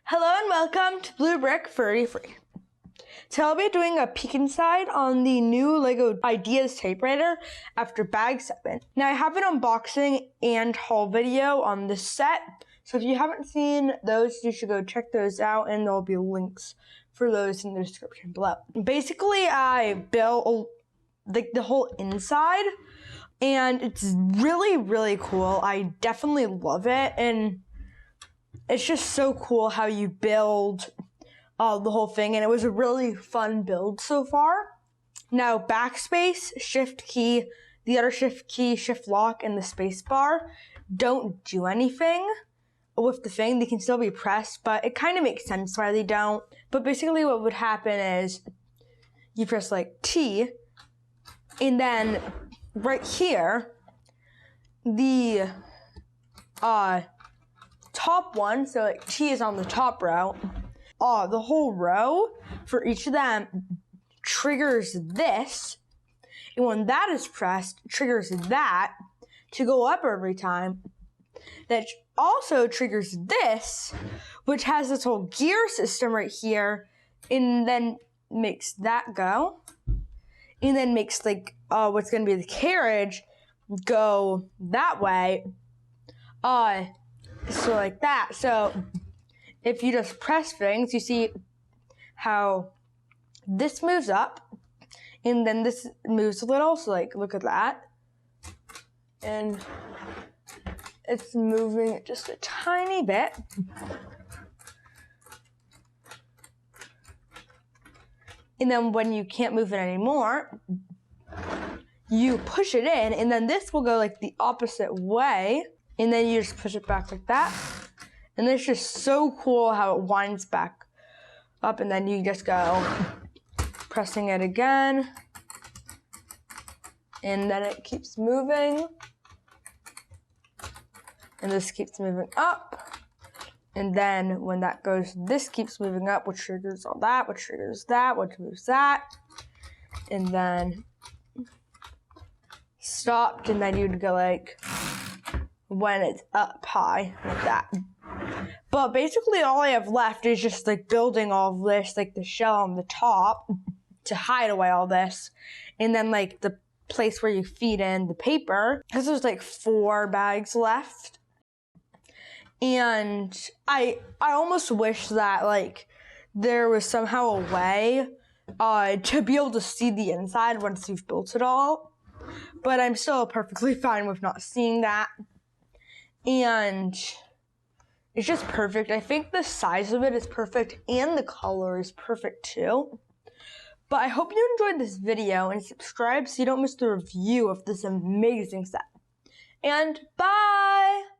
Hello and welcome to Blue Brick 33. So I'll be doing a peek inside on the new LEGO Ideas Typewriter after bag 7. Now I have an unboxing and haul video on this set, so if you haven't seen those, you should go check those out and there'll be links for those in the description below. Basically, I built the whole inside and it's really cool. I definitely love it, and it's just so cool how you build the whole thing, and it was a really fun build so far. Now, backspace, shift key, the other shift key, shift lock, and the space bar don't do anything with the thing. They can still be pressed, but it kind of makes sense why they don't. But basically what would happen is you press like T, and then right here, the top one, so like T is on the top row, the whole row for each of them triggers this, and when that is pressed, triggers that to go up every time. That also triggers this, which has this whole gear system right here, and then makes that go, and then makes like what's going to be the carriage go that way. So like that. So if you just press things, you see how this moves up and then this moves a little. So like, look at that. And it's moving just a tiny bit. And then when you can't move it anymore, you push it in, and then this will go like the opposite way. And then you just push it back like that. And it's just so cool how it winds back up, and then you just go pressing it again. And then it keeps moving. And this keeps moving up. And then when that goes, this keeps moving up, which triggers all that, which triggers that, which moves that. And then stopped, and then you'd go like, when it's up high like that. But basically all I have left is just like building all of this, like the shell on the top to hide away all this, and then like the place where you feed in the paper, because there's like 4 bags left. And I almost wish that like there was somehow a way to be able to see the inside once you've built it all, but I'm still perfectly fine with not seeing that. And it's just perfect. I think the size of it is perfect and the color is perfect too. But I hope you enjoyed this video and subscribe so you don't miss the review of this amazing set. And bye!